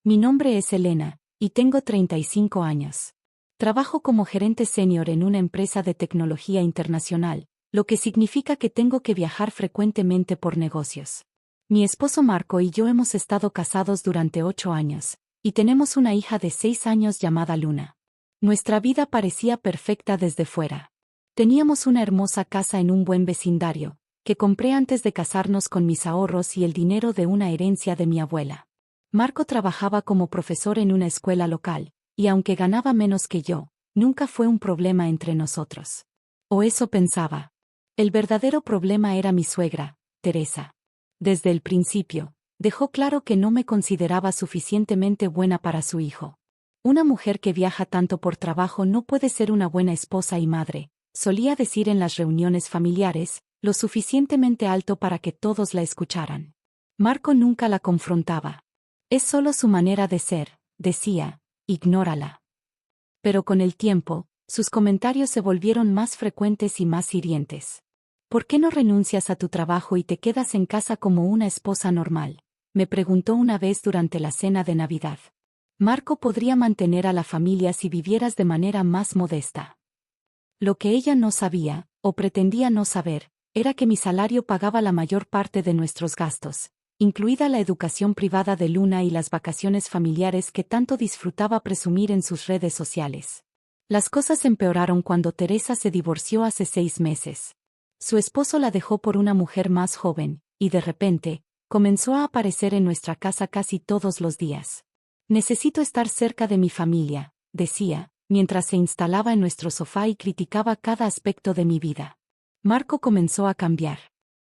Mi nombre es Elena, y tengo 35 años. Trabajo como gerente senior en una empresa de tecnología internacional, lo que significa que tengo que viajar frecuentemente por negocios. Mi esposo Marco y yo hemos estado casados durante 8 años, y tenemos una hija de 6 años llamada Luna. Nuestra vida parecía perfecta desde fuera. Teníamos una hermosa casa en un buen vecindario, que compré antes de casarnos con mis ahorros y el dinero de una herencia de mi abuela. Marco trabajaba como profesor en una escuela local, y aunque ganaba menos que yo, nunca fue un problema entre nosotros. O eso pensaba. El verdadero problema era mi suegra, Teresa. Desde el principio, dejó claro que no me consideraba suficientemente buena para su hijo. Una mujer que viaja tanto por trabajo no puede ser una buena esposa y madre, solía decir en las reuniones familiares, lo suficientemente alto para que todos la escucharan. Marco nunca la confrontaba. Es solo su manera de ser, decía, ignórala. Pero con el tiempo, sus comentarios se volvieron más frecuentes y más hirientes. ¿Por qué no renuncias a tu trabajo y te quedas en casa como una esposa normal?, me preguntó una vez durante la cena de Navidad. Marco podría mantener a la familia si vivieras de manera más modesta. Lo que ella no sabía, o pretendía no saber, era que mi salario pagaba la mayor parte de nuestros gastos, incluida la educación privada de Luna y las vacaciones familiares que tanto disfrutaba presumir en sus redes sociales. Las cosas empeoraron cuando Teresa se divorció hace 6 meses. Su esposo la dejó por una mujer más joven, y de repente, comenzó a aparecer en nuestra casa casi todos los días. Necesito estar cerca de mi familia, decía, mientras se instalaba en nuestro sofá y criticaba cada aspecto de mi vida. Marco comenzó a cambiar.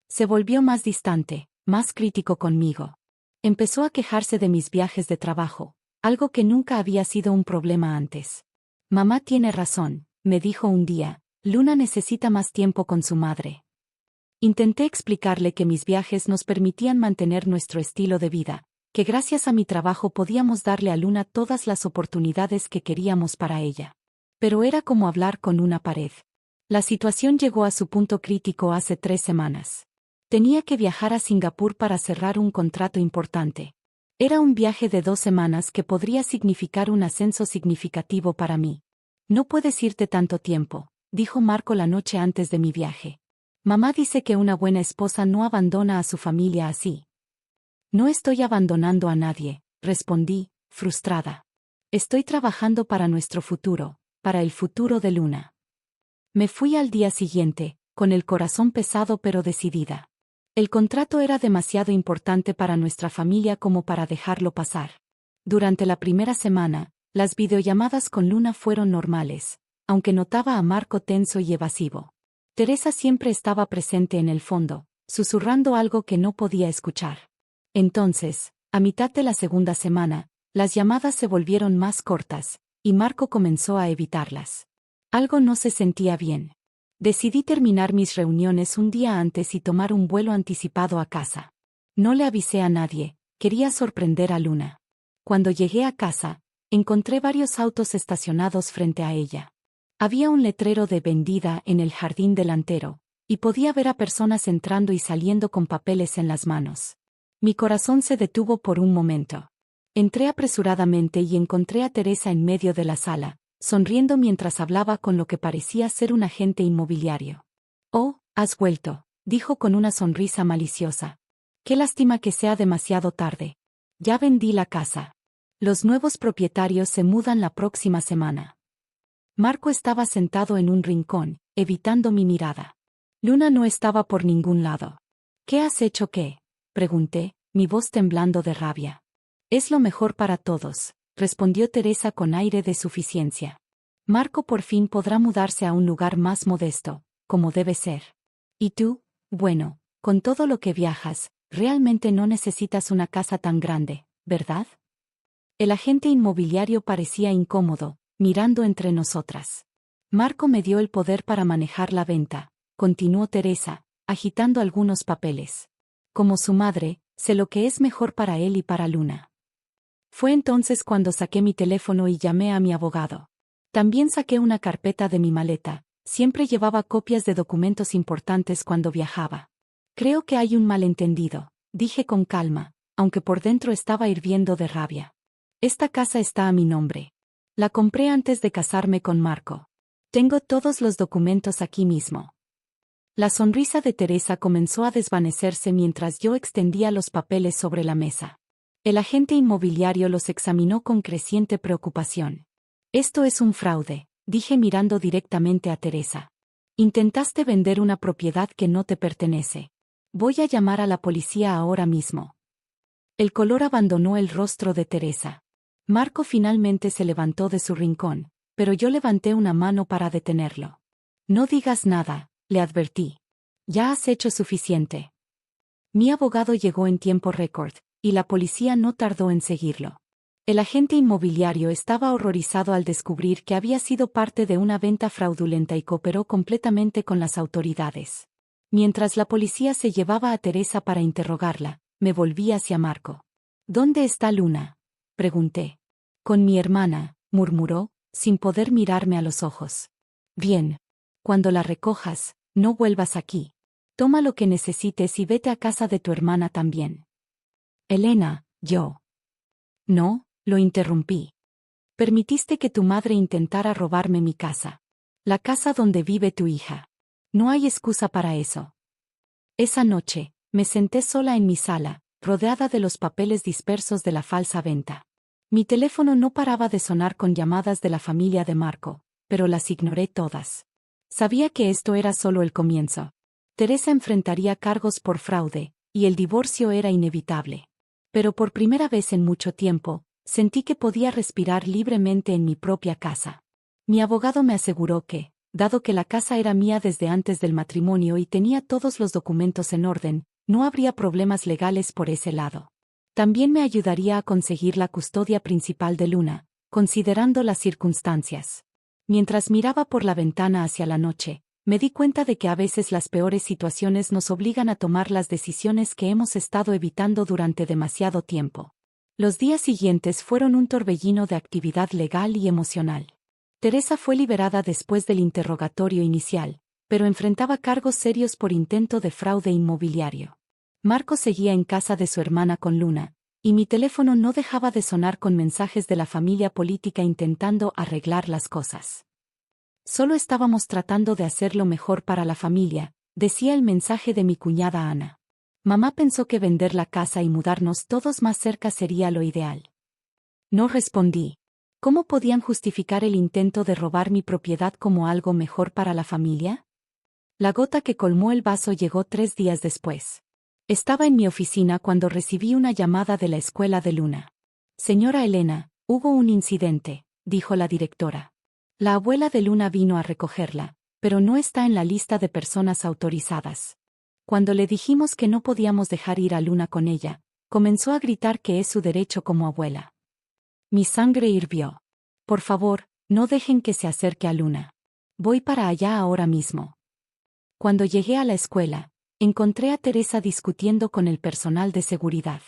Se volvió más distante, más crítico conmigo. Empezó a quejarse de mis viajes de trabajo, algo que nunca había sido un problema antes. Mamá tiene razón, me dijo un día, Luna necesita más tiempo con su madre. Intenté explicarle que mis viajes nos permitían mantener nuestro estilo de vida, que gracias a mi trabajo podíamos darle a Luna todas las oportunidades que queríamos para ella. Pero era como hablar con una pared. La situación llegó a su punto crítico hace 3 semanas. Tenía que viajar a Singapur para cerrar un contrato importante. Era un viaje de 2 semanas que podría significar un ascenso significativo para mí. No puedes irte tanto tiempo, dijo Marco la noche antes de mi viaje. Mamá dice que una buena esposa no abandona a su familia así. No estoy abandonando a nadie, respondí, frustrada. Estoy trabajando para nuestro futuro, para el futuro de Luna. Me fui al día siguiente, con el corazón pesado pero decidida. El contrato era demasiado importante para nuestra familia como para dejarlo pasar. Durante la primera semana, las videollamadas con Luna fueron normales, aunque notaba a Marco tenso y evasivo. Teresa siempre estaba presente en el fondo, susurrando algo que no podía escuchar. Entonces, a mitad de la segunda semana, las llamadas se volvieron más cortas, y Marco comenzó a evitarlas. Algo no se sentía bien. Decidí terminar mis reuniones un día antes y tomar un vuelo anticipado a casa. No le avisé a nadie, quería sorprender a Luna. Cuando llegué a casa, encontré varios autos estacionados frente a ella. Había un letrero de vendida en el jardín delantero, y podía ver a personas entrando y saliendo con papeles en las manos. Mi corazón se detuvo por un momento. Entré apresuradamente y encontré a Teresa en medio de la sala, sonriendo mientras hablaba con lo que parecía ser un agente inmobiliario. «Oh, has vuelto», dijo con una sonrisa maliciosa. «Qué lástima que sea demasiado tarde. Ya vendí la casa. Los nuevos propietarios se mudan la próxima semana». Marco estaba sentado en un rincón, evitando mi mirada. Luna no estaba por ningún lado. «¿Qué has hecho qué?», pregunté, mi voz temblando de rabia. «Es lo mejor para todos», respondió Teresa con aire de suficiencia. «Marco por fin podrá mudarse a un lugar más modesto, como debe ser. ¿Y tú? Bueno, con todo lo que viajas, realmente no necesitas una casa tan grande, ¿verdad?». El agente inmobiliario parecía incómodo, mirando entre nosotras. «Marco me dio el poder para manejar la venta», continuó Teresa, agitando algunos papeles. «Como su madre, sé lo que es mejor para él y para Luna». Fue entonces cuando saqué mi teléfono y llamé a mi abogado. También saqué una carpeta de mi maleta, siempre llevaba copias de documentos importantes cuando viajaba. «Creo que hay un malentendido», dije con calma, aunque por dentro estaba hirviendo de rabia. Esta casa está a mi nombre. La compré antes de casarme con Marco. Tengo todos los documentos aquí mismo. La sonrisa de Teresa comenzó a desvanecerse mientras yo extendía los papeles sobre la mesa. El agente inmobiliario los examinó con creciente preocupación. Esto es un fraude, dije mirando directamente a Teresa. Intentaste vender una propiedad que no te pertenece. Voy a llamar a la policía ahora mismo. El color abandonó el rostro de Teresa. Marco finalmente se levantó de su rincón, pero yo levanté una mano para detenerlo. No digas nada, le advertí. Ya has hecho suficiente. Mi abogado llegó en tiempo récord, y la policía no tardó en seguirlo. El agente inmobiliario estaba horrorizado al descubrir que había sido parte de una venta fraudulenta y cooperó completamente con las autoridades. Mientras la policía se llevaba a Teresa para interrogarla, me volví hacia Marco. ¿Dónde está Luna?, pregunté. Con mi hermana, murmuró, sin poder mirarme a los ojos. Bien. Cuando la recojas, no vuelvas aquí. Toma lo que necesites y vete a casa de tu hermana también. Elena, yo. No, lo interrumpí. Permitiste que tu madre intentara robarme mi casa. La casa donde vive tu hija. No hay excusa para eso. Esa noche, me senté sola en mi sala, rodeada de los papeles dispersos de la falsa venta. Mi teléfono no paraba de sonar con llamadas de la familia de Marco, pero las ignoré todas. Sabía que esto era solo el comienzo. Teresa enfrentaría cargos por fraude, y el divorcio era inevitable. Pero por primera vez en mucho tiempo, sentí que podía respirar libremente en mi propia casa. Mi abogado me aseguró que, dado que la casa era mía desde antes del matrimonio y tenía todos los documentos en orden, no habría problemas legales por ese lado. También me ayudaría a conseguir la custodia principal de Luna, considerando las circunstancias. Mientras miraba por la ventana hacia la noche, me di cuenta de que a veces las peores situaciones nos obligan a tomar las decisiones que hemos estado evitando durante demasiado tiempo. Los días siguientes fueron un torbellino de actividad legal y emocional. Teresa fue liberada después del interrogatorio inicial, pero enfrentaba cargos serios por intento de fraude inmobiliario. Marco seguía en casa de su hermana con Luna, y mi teléfono no dejaba de sonar con mensajes de la familia política intentando arreglar las cosas. Solo estábamos tratando de hacer lo mejor para la familia, decía el mensaje de mi cuñada Ana. Mamá pensó que vender la casa y mudarnos todos más cerca sería lo ideal. No respondí. ¿Cómo podían justificar el intento de robar mi propiedad como algo mejor para la familia? La gota que colmó el vaso llegó 3 días después. Estaba en mi oficina cuando recibí una llamada de la escuela de Luna. Señora Elena, hubo un incidente, dijo la directora. La abuela de Luna vino a recogerla, pero no está en la lista de personas autorizadas. Cuando le dijimos que no podíamos dejar ir a Luna con ella, comenzó a gritar que es su derecho como abuela. Mi sangre hirvió. Por favor, no dejen que se acerque a Luna. Voy para allá ahora mismo. Cuando llegué a la escuela, encontré a Teresa discutiendo con el personal de seguridad.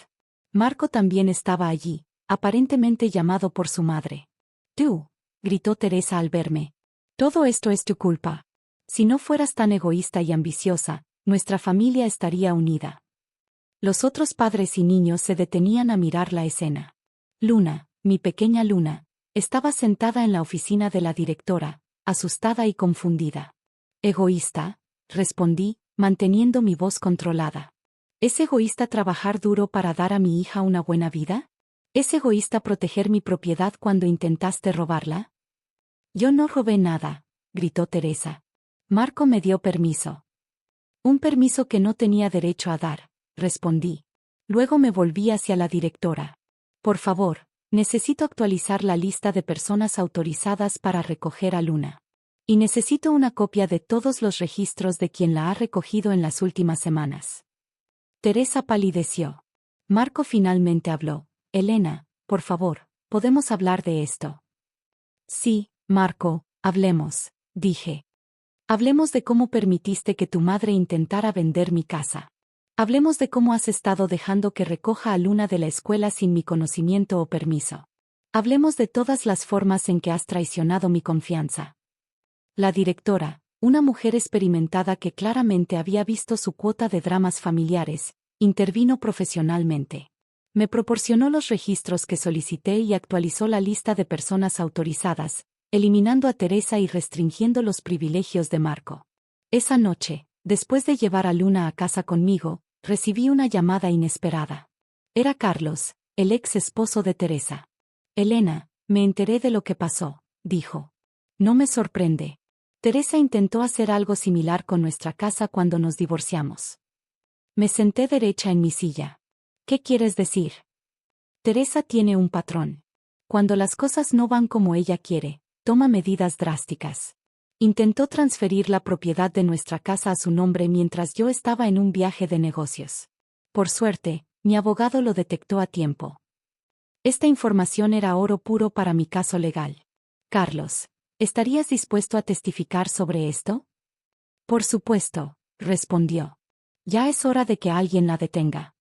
Marco también estaba allí, aparentemente llamado por su madre. Tú, gritó Teresa al verme. Todo esto es tu culpa. Si no fueras tan egoísta y ambiciosa, nuestra familia estaría unida. Los otros padres y niños se detenían a mirar la escena. Luna, mi pequeña Luna, estaba sentada en la oficina de la directora, asustada y confundida. ¿Egoísta?, respondí, manteniendo mi voz controlada. ¿Es egoísta trabajar duro para dar a mi hija una buena vida? ¿Es egoísta proteger mi propiedad cuando intentaste robarla? Yo no robé nada, gritó Teresa. Marco me dio permiso. Un permiso que no tenía derecho a dar, respondí. Luego me volví hacia la directora. Por favor, necesito actualizar la lista de personas autorizadas para recoger a Luna. Y necesito una copia de todos los registros de quien la ha recogido en las últimas semanas. Teresa palideció. Marco finalmente habló. Elena, por favor, ¿podemos hablar de esto? Sí, Marco, hablemos, dije. Hablemos de cómo permitiste que tu madre intentara vender mi casa. Hablemos de cómo has estado dejando que recoja a Luna de la escuela sin mi conocimiento o permiso. Hablemos de todas las formas en que has traicionado mi confianza. La directora, una mujer experimentada que claramente había visto su cuota de dramas familiares, intervino profesionalmente. Me proporcionó los registros que solicité y actualizó la lista de personas autorizadas, eliminando a Teresa y restringiendo los privilegios de Marco. Esa noche, después de llevar a Luna a casa conmigo, recibí una llamada inesperada. Era Carlos, el ex esposo de Teresa. Elena, me enteré de lo que pasó, dijo. No me sorprende. Teresa intentó hacer algo similar con nuestra casa cuando nos divorciamos. Me senté derecha en mi silla. ¿Qué quieres decir? Teresa tiene un patrón. Cuando las cosas no van como ella quiere, toma medidas drásticas. Intentó transferir la propiedad de nuestra casa a su nombre mientras yo estaba en un viaje de negocios. Por suerte, mi abogado lo detectó a tiempo. Esta información era oro puro para mi caso legal. Carlos, ¿estarías dispuesto a testificar sobre esto? Por supuesto, respondió. Ya es hora de que alguien la detenga.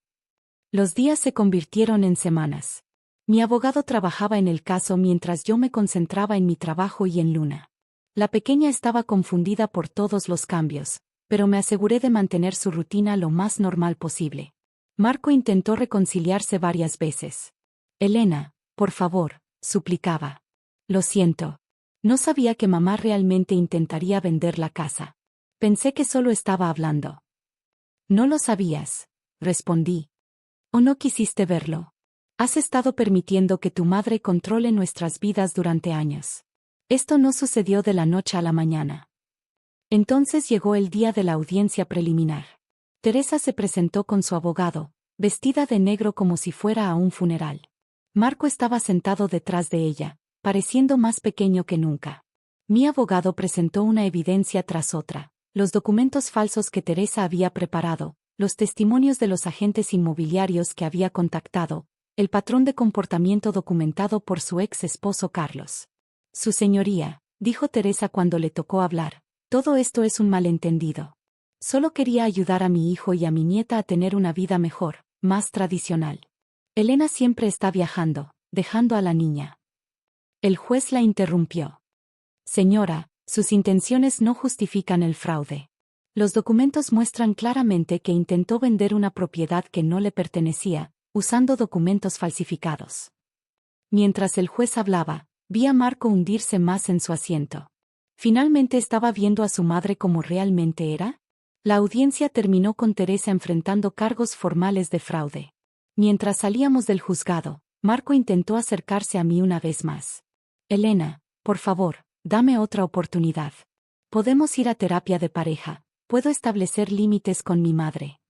Los días se convirtieron en semanas. Mi abogado trabajaba en el caso mientras yo me concentraba en mi trabajo y en Luna. La pequeña estaba confundida por todos los cambios, pero me aseguré de mantener su rutina lo más normal posible. Marco intentó reconciliarse varias veces. Elena, por favor, suplicaba. Lo siento. No sabía que mamá realmente intentaría vender la casa. Pensé que solo estaba hablando. No lo sabías, respondí. ¿O no quisiste verlo? Has estado permitiendo que tu madre controle nuestras vidas durante años. Esto no sucedió de la noche a la mañana. Entonces llegó el día de la audiencia preliminar. Teresa se presentó con su abogado, vestida de negro como si fuera a un funeral. Marco estaba sentado detrás de ella, pareciendo más pequeño que nunca. Mi abogado presentó una evidencia tras otra, los documentos falsos que Teresa había preparado, los testimonios de los agentes inmobiliarios que había contactado, el patrón de comportamiento documentado por su ex esposo Carlos. Su señoría, dijo Teresa cuando le tocó hablar, todo esto es un malentendido. Solo quería ayudar a mi hijo y a mi nieta a tener una vida mejor, más tradicional. Elena siempre está viajando, dejando a la niña. El juez la interrumpió. Señora, sus intenciones no justifican el fraude. Los documentos muestran claramente que intentó vender una propiedad que no le pertenecía, usando documentos falsificados. Mientras el juez hablaba, vi a Marco hundirse más en su asiento. ¿Finalmente estaba viendo a su madre como realmente era? La audiencia terminó con Teresa enfrentando cargos formales de fraude. Mientras salíamos del juzgado, Marco intentó acercarse a mí una vez más. Elena, por favor, dame otra oportunidad. Podemos ir a terapia de pareja, puedo establecer límites con mi madre.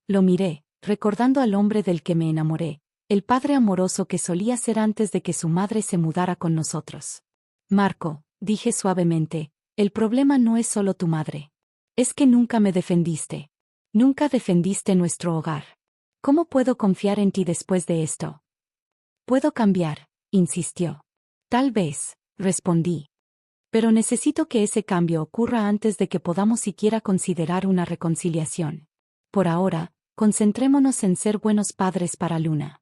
Lo miré, recordando al hombre del que me enamoré, el padre amoroso que solía ser antes de que su madre se mudara con nosotros. Marco, dije suavemente, el problema no es solo tu madre. Es que nunca me defendiste. Nunca defendiste nuestro hogar. ¿Cómo puedo confiar en ti después de esto? Puedo cambiar, insistió. Tal vez, respondí. Pero necesito que ese cambio ocurra antes de que podamos siquiera considerar una reconciliación. Por ahora, concentrémonos en ser buenos padres para Luna.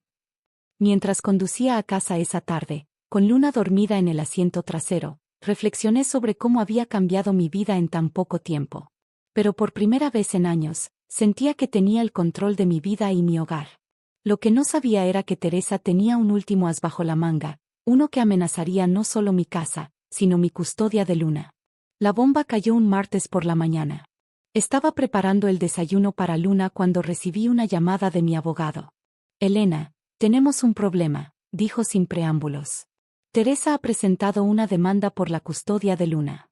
Mientras conducía a casa esa tarde, con Luna dormida en el asiento trasero, reflexioné sobre cómo había cambiado mi vida en tan poco tiempo. Pero por primera vez en años, sentía que tenía el control de mi vida y mi hogar. Lo que no sabía era que Teresa tenía un último as bajo la manga, uno que amenazaría no solo mi casa, sino mi custodia de Luna. La bomba cayó un martes por la mañana. Estaba preparando el desayuno para Luna cuando recibí una llamada de mi abogado. Elena, tenemos un problema, dijo sin preámbulos. Teresa ha presentado una demanda por la custodia de Luna.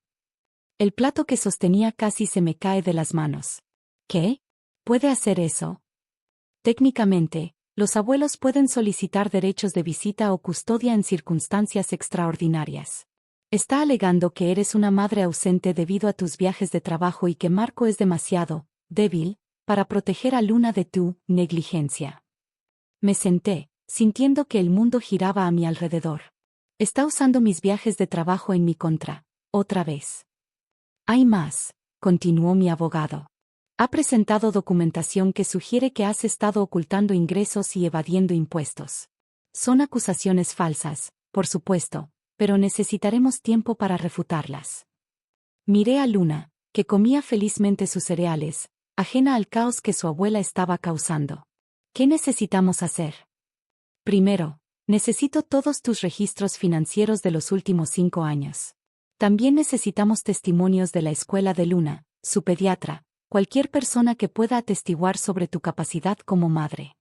El plato que sostenía casi se me cae de las manos. ¿Qué? ¿Puede hacer eso? Técnicamente, los abuelos pueden solicitar derechos de visita o custodia en circunstancias extraordinarias. Está alegando que eres una madre ausente debido a tus viajes de trabajo y que Marco es demasiado débil para proteger a Luna de tu negligencia. Me senté, sintiendo que el mundo giraba a mi alrededor. Está usando mis viajes de trabajo en mi contra, otra vez. Hay más, continuó mi abogado. Ha presentado documentación que sugiere que has estado ocultando ingresos y evadiendo impuestos. Son acusaciones falsas, por supuesto, pero necesitaremos tiempo para refutarlas. Miré a Luna, que comía felizmente sus cereales, ajena al caos que su abuela estaba causando. ¿Qué necesitamos hacer? Primero, necesito todos tus registros financieros de los últimos 5 años. También necesitamos testimonios de la escuela de Luna, su pediatra, cualquier persona que pueda atestiguar sobre tu capacidad como madre.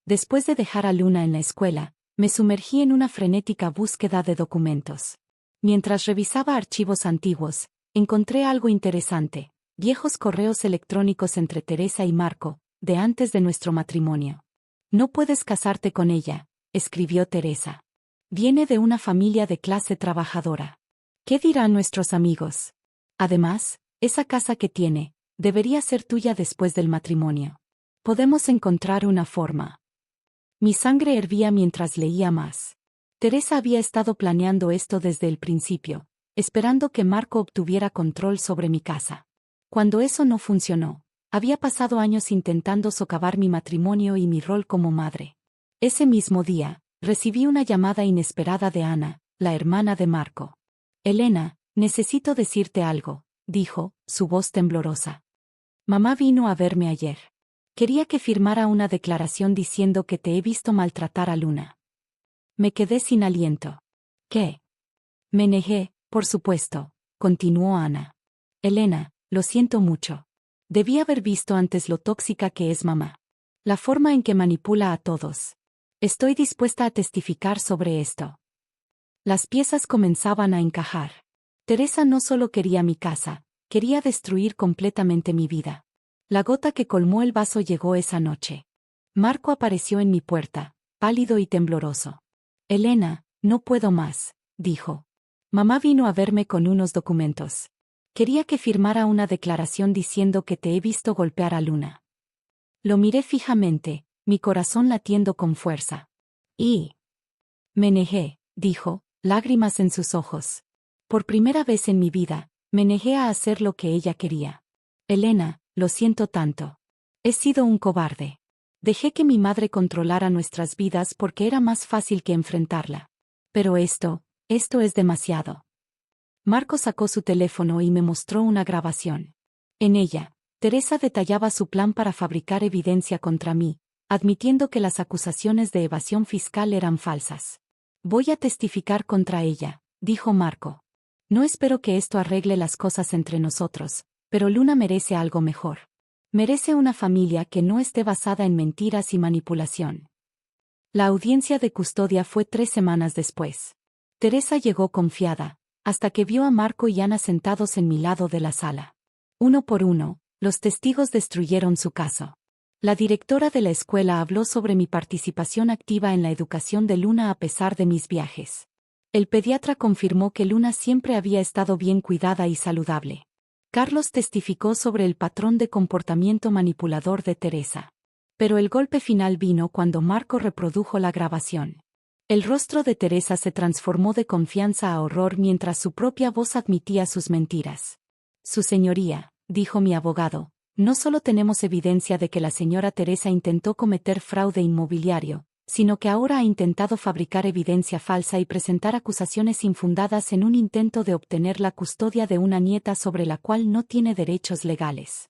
Después de dejar a Luna en la escuela, me sumergí en una frenética búsqueda de documentos. Mientras revisaba archivos antiguos, encontré algo interesante: viejos correos electrónicos entre Teresa y Marco, de antes de nuestro matrimonio. No puedes casarte con ella, escribió Teresa. Viene de una familia de clase trabajadora. ¿Qué dirán nuestros amigos? Además, esa casa que tiene, debería ser tuya después del matrimonio. Podemos encontrar una forma. Mi sangre hervía mientras leía más. Teresa había estado planeando esto desde el principio, esperando que Marco obtuviera control sobre mi casa. Cuando eso no funcionó, había pasado años intentando socavar mi matrimonio y mi rol como madre. Ese mismo día, recibí una llamada inesperada de Ana, la hermana de Marco. Elena, necesito decirte algo, dijo, su voz temblorosa. Mamá vino a verme ayer. Quería que firmara una declaración diciendo que te he visto maltratar a Luna. Me quedé sin aliento. ¿Qué? Me negué, por supuesto, continuó Ana. Elena, lo siento mucho. Debí haber visto antes lo tóxica que es mamá. La forma en que manipula a todos. Estoy dispuesta a testificar sobre esto. Las piezas comenzaban a encajar. Teresa no solo quería mi casa, quería destruir completamente mi vida. La gota que colmó el vaso llegó esa noche. Marco apareció en mi puerta, pálido y tembloroso. Elena, no puedo más, dijo. Mamá vino a verme con unos documentos. Quería que firmara una declaración diciendo que te he visto golpear a Luna. Lo miré fijamente, mi corazón latiendo con fuerza. Y me negué, dijo, lágrimas en sus ojos. Por primera vez en mi vida, me negué a hacer lo que ella quería. Elena, lo siento tanto. He sido un cobarde. Dejé que mi madre controlara nuestras vidas porque era más fácil que enfrentarla. Pero esto es demasiado. Marco sacó su teléfono y me mostró una grabación. En ella, Teresa detallaba su plan para fabricar evidencia contra mí, admitiendo que las acusaciones de evasión fiscal eran falsas. Voy a testificar contra ella, dijo Marco. No espero que esto arregle las cosas entre nosotros, pero Luna merece algo mejor. Merece una familia que no esté basada en mentiras y manipulación. La audiencia de custodia fue 3 semanas después. Teresa llegó confiada, hasta que vio a Marco y Ana sentados en mi lado de la sala. Uno por uno, los testigos destruyeron su caso. La directora de la escuela habló sobre mi participación activa en la educación de Luna a pesar de mis viajes. El pediatra confirmó que Luna siempre había estado bien cuidada y saludable. Carlos testificó sobre el patrón de comportamiento manipulador de Teresa. Pero el golpe final vino cuando Marco reprodujo la grabación. El rostro de Teresa se transformó de confianza a horror mientras su propia voz admitía sus mentiras. Su señoría, dijo mi abogado, no solo tenemos evidencia de que la señora Teresa intentó cometer fraude inmobiliario, sino que ahora ha intentado fabricar evidencia falsa y presentar acusaciones infundadas en un intento de obtener la custodia de una nieta sobre la cual no tiene derechos legales.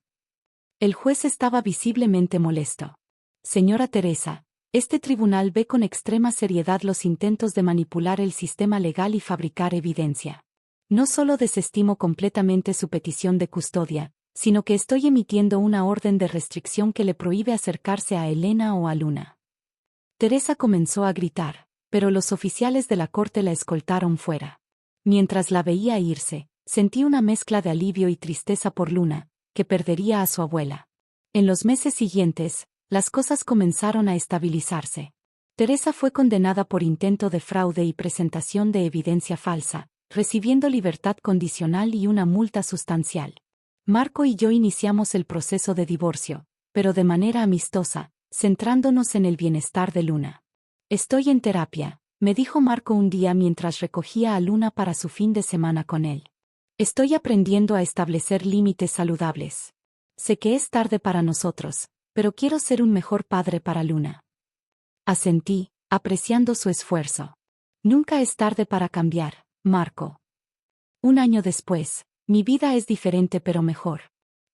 El juez estaba visiblemente molesto. Señora Teresa, este tribunal ve con extrema seriedad los intentos de manipular el sistema legal y fabricar evidencia. No solo desestimo completamente su petición de custodia, sino que estoy emitiendo una orden de restricción que le prohíbe acercarse a Elena o a Luna. Teresa comenzó a gritar, pero los oficiales de la corte la escoltaron fuera. Mientras la veía irse, sentí una mezcla de alivio y tristeza por Luna, que perdería a su abuela. En los meses siguientes, las cosas comenzaron a estabilizarse. Teresa fue condenada por intento de fraude y presentación de evidencia falsa, recibiendo libertad condicional y una multa sustancial. Marco y yo iniciamos el proceso de divorcio, pero de manera amistosa, centrándonos en el bienestar de Luna. Estoy en terapia, me dijo Marco un día mientras recogía a Luna para su fin de semana con él. Estoy aprendiendo a establecer límites saludables. Sé que es tarde para nosotros, pero quiero ser un mejor padre para Luna. Asentí, apreciando su esfuerzo. Nunca es tarde para cambiar, Marco. 1 año después, mi vida es diferente pero mejor.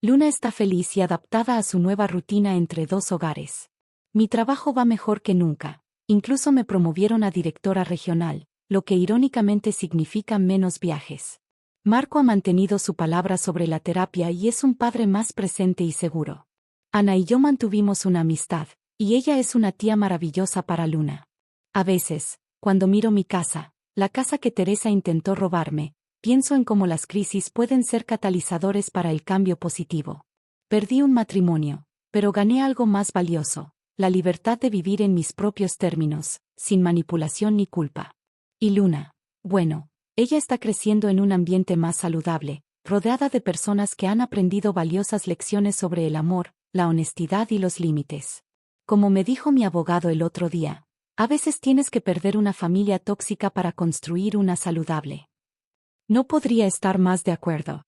Luna está feliz y adaptada a su nueva rutina entre 2 hogares. Mi trabajo va mejor que nunca, Incluso me promovieron a directora regional, lo que irónicamente significa menos viajes. Marco ha mantenido su palabra sobre la terapia y es un padre más presente y seguro. Ana y yo mantuvimos una amistad, y ella es una tía maravillosa para Luna. A veces, cuando miro mi casa, la casa que Teresa intentó robarme, pienso en cómo las crisis pueden ser catalizadores para el cambio positivo. Perdí un matrimonio, pero gané algo más valioso, la libertad de vivir en mis propios términos, sin manipulación ni culpa. Y Luna, bueno, ella está creciendo en un ambiente más saludable, rodeada de personas que han aprendido valiosas lecciones sobre el amor, la honestidad y los límites. Como me dijo mi abogado el otro día, a veces tienes que perder una familia tóxica para construir una saludable. No podría estar más de acuerdo.